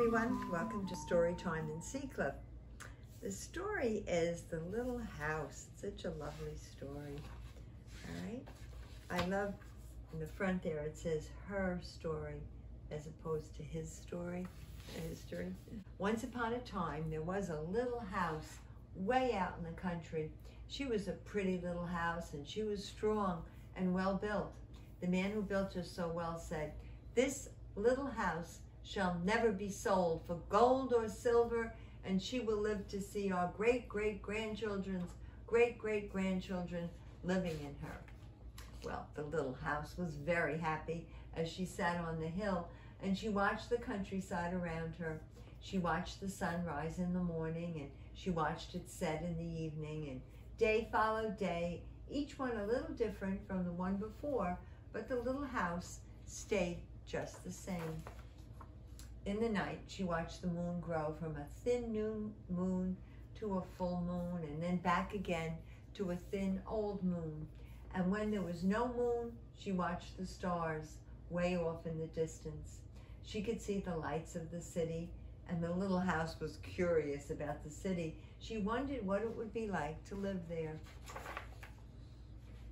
everyone, welcome to Storytime in Seacliff. The story is The Little House. It's such a lovely story. All right, I love in the front there it says her story as opposed to his story, history. Once upon a time there was a little house way out in the country. She was a pretty little house and she was strong and well built. The man who built her so well said, "This little house shall never be sold for gold or silver, and she will live to see our great-great-grandchildren's great-great-grandchildren living in her." Well, the little house was very happy as she sat on the hill and she watched the countryside around her. She watched the sun rise in the morning and she watched it set in the evening, and day followed day, each one a little different from the one before, but the little house stayed just the same. In the night, she watched the moon grow from a thin new moon to a full moon, and then back again to a thin old moon. And when there was no moon, she watched the stars way off in the distance. She could see the lights of the city, and the little house was curious about the city. She wondered what it would be like to live there.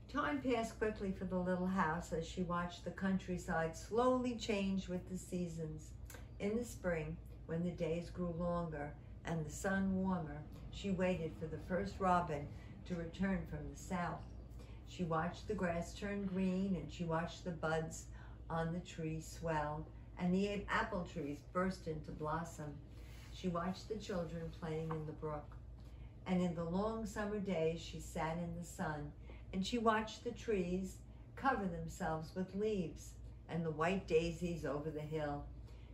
Time passed quickly for the little house as she watched the countryside slowly change with the seasons. In the spring, when the days grew longer and the sun warmer, she waited for the first robin to return from the south. She watched the grass turn green, and she watched the buds on the trees swell and the apple trees burst into blossom. She watched the children playing in the brook. And in the long summer days, she sat in the sun and she watched the trees cover themselves with leaves and the white daisies over the hill.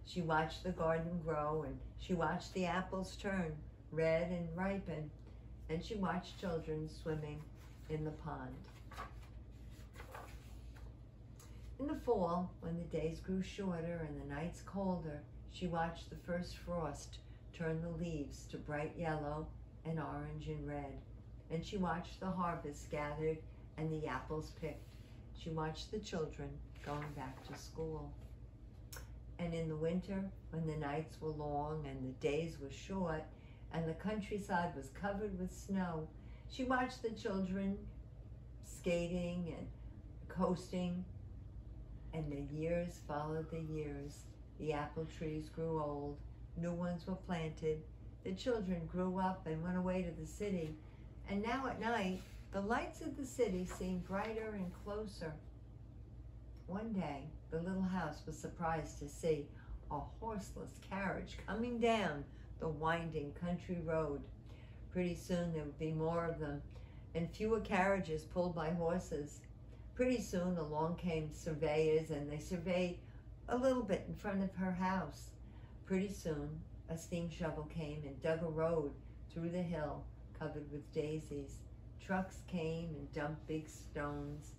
She watched the garden grow, and she watched the apples turn red and ripen, and she watched children swimming in the pond. In the fall, when the days grew shorter and the nights colder, she watched the first frost turn the leaves to bright yellow and orange and red, and she watched the harvest gathered and the apples picked. She watched the children going back to school. And in the winter, when the nights were long and the days were short and the countryside was covered with snow, she watched the children skating and coasting, and the years followed the years. The apple trees grew old, new ones were planted, the children grew up and went away to the city, and now at night, the lights of the city seemed brighter and closer. One day, the little house was surprised to see a horseless carriage coming down the winding country road. Pretty soon there would be more of them, and fewer carriages pulled by horses. Pretty soon along came surveyors, and they surveyed a little bit in front of her house. Pretty soon a steam shovel came and dug a road through the hill covered with daisies. Trucks came and dumped big stones.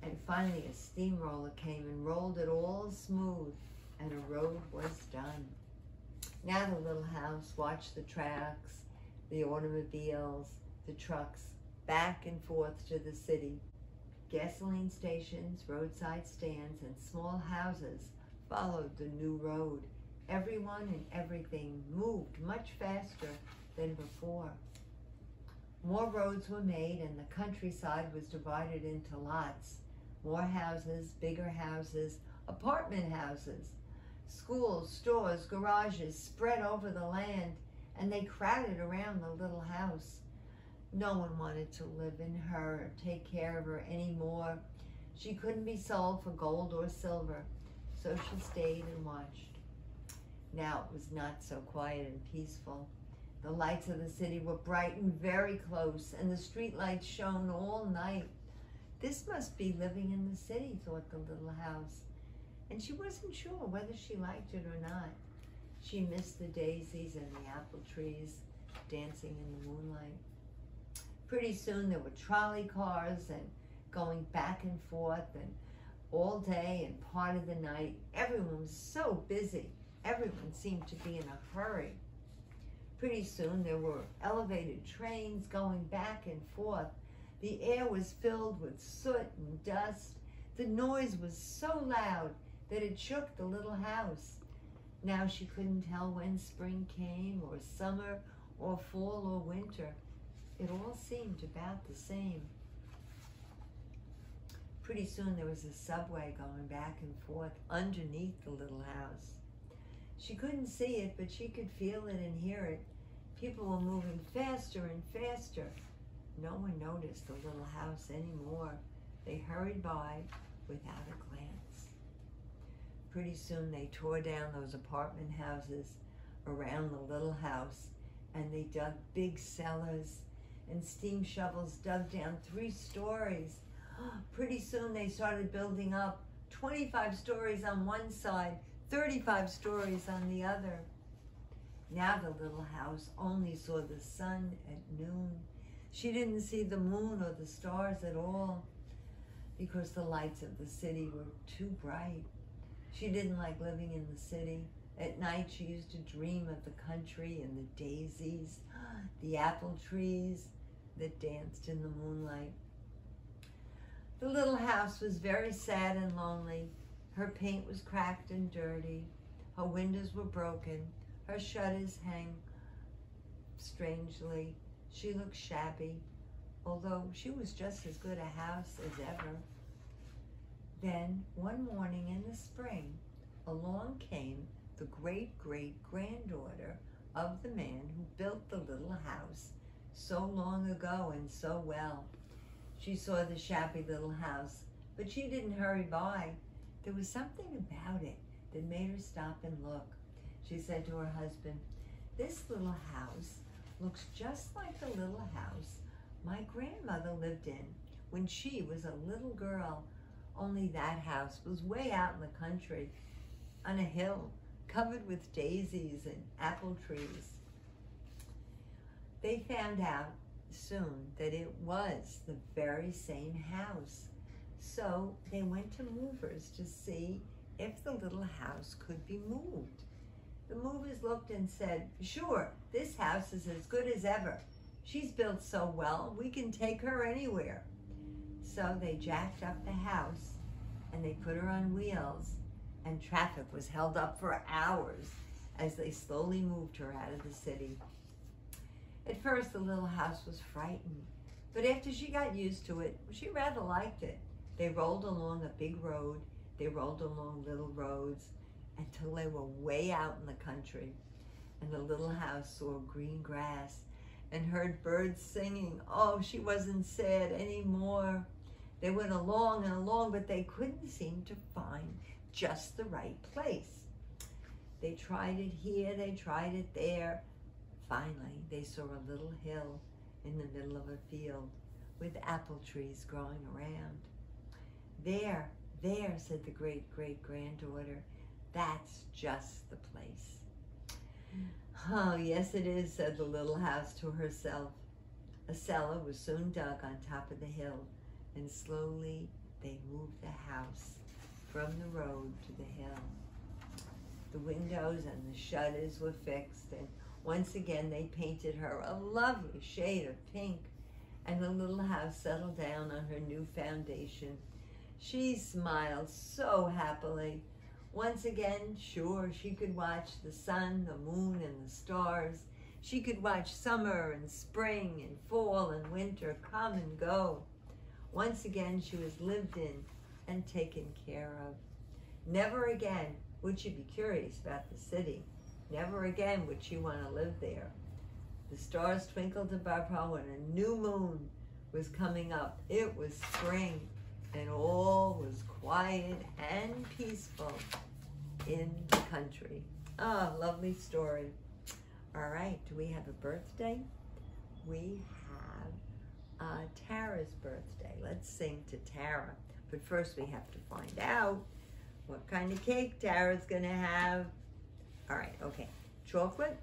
And finally a steamroller came and rolled it all smooth, and a road was done. Now the little house watched the tracks, the automobiles, the trucks, back and forth to the city. Gasoline stations, roadside stands, and small houses followed the new road. Everyone and everything moved much faster than before. More roads were made, and the countryside was divided into lots. More houses, bigger houses, apartment houses, schools, stores, garages spread over the land, and they crowded around the little house. No one wanted to live in her or take care of her anymore. She couldn't be sold for gold or silver, so she stayed and watched. Now it was not so quiet and peaceful. The lights of the city were bright and very close, and the street lights shone all night. This must be living in the city, thought the little house, and she wasn't sure whether she liked it or not. She missed the daisies and the apple trees dancing in the moonlight. Pretty soon there were trolley cars and going back and forth, and all day and part of the night. Everyone was so busy. Everyone seemed to be in a hurry. Pretty soon there were elevated trains going back and forth. The air was filled with soot and dust. The noise was so loud that it shook the little house. Now she couldn't tell when spring came, or summer, or fall, or winter. It all seemed about the same. Pretty soon there was a subway going back and forth underneath the little house. She couldn't see it, but she could feel it and hear it. People were moving faster and faster. No one noticed the little house anymore. They hurried by without a glance. Pretty soon they tore down those apartment houses around the little house, and they dug big cellars, and steam shovels dug down 3 stories. Pretty soon they started building up 25 stories on one side, 35 stories on the other. Now the little house only saw the sun at noon. She didn't see the moon or the stars at all because the lights of the city were too bright. She didn't like living in the city. At night she used to dream of the country and the daisies, the apple trees that danced in the moonlight. The little house was very sad and lonely. Her paint was cracked and dirty. Her windows were broken. Her shutters hang strangely. She looked shabby, although she was just as good a house as ever. Then, one morning in the spring, along came the great-great-granddaughter of the man who built the little house so long ago and so well. She saw the shabby little house, but she didn't hurry by. There was something about it that made her stop and look. She said to her husband, "This little house looks just like the little house my grandmother lived in when she was a little girl, only that house was way out in the country, on a hill, covered with daisies and apple trees." They found out soon that it was the very same house. So they went to movers to see if the little house could be moved. The movers looked and said, "Sure, this house is as good as ever. She's built so well, we can take her anywhere." So they jacked up the house and they put her on wheels, and traffic was held up for hours as they slowly moved her out of the city. At first, the little house was frightened, but after she got used to it, she rather liked it. They rolled along a big road. They rolled along little roads until they were way out in the country. And the little house saw green grass and heard birds singing. Oh, she wasn't sad anymore. They went along and along, but they couldn't seem to find just the right place. They tried it here, they tried it there. Finally, they saw a little hill in the middle of a field with apple trees growing around. There, said the great-great-granddaughter. That's just the place. Oh, yes it is, said the little house to herself. A cellar was soon dug on top of the hill, and slowly they moved the house from the road to the hill. The windows and the shutters were fixed, and once again they painted her a lovely shade of pink, and the little house settled down on her new foundation. She smiled so happily. Once again, sure, she could watch the sun, the moon, and the stars. She could watch summer and spring and fall and winter come and go. Once again, she was lived in and taken care of. Never again would she be curious about the city. Never again would she want to live there. The stars twinkled above her when a new moon was coming up. It was spring, and all was quiet and peaceful in the country. Oh, lovely story. All right, do we have a birthday? We have Tara's birthday. Let's sing to Tara. But first we have to find out what kind of cake Tara's gonna have. All right, okay. Chocolate,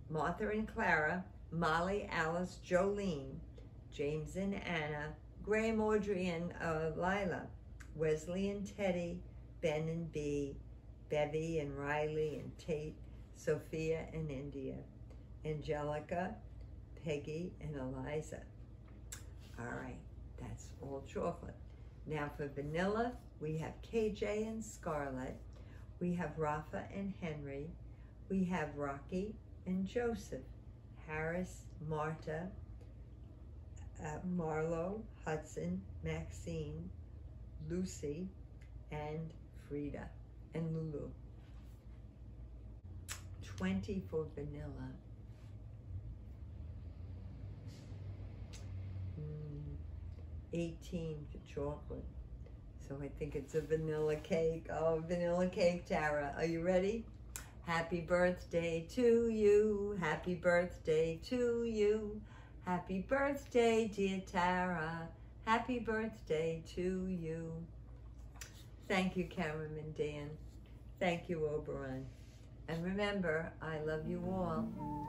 Martha and Clara, Molly, Alice, Jolene, James and Anna, Graham, Audrey, and Lila, Wesley and Teddy, Ben and Bee, Bevy and Riley and Tate, Sophia and India, Angelica, Peggy, and Eliza. All right, that's all chocolate. Now for vanilla, we have KJ and Scarlett, We have Rafa and Henry. We have Rocky and Joseph, Harris, Marta, Marlo, Hudson, Maxine, Lucy, and Frida, and Lulu. 20 for vanilla. 18 for chocolate. So I think it's a vanilla cake. Oh, vanilla cake, Tara. Are you ready? Happy birthday to you. Happy birthday to you. Happy birthday, dear Tara. Happy birthday to you. Thank you, Cameraman Dan. Thank you, Oberon. And remember, I love you all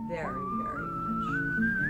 very, very much.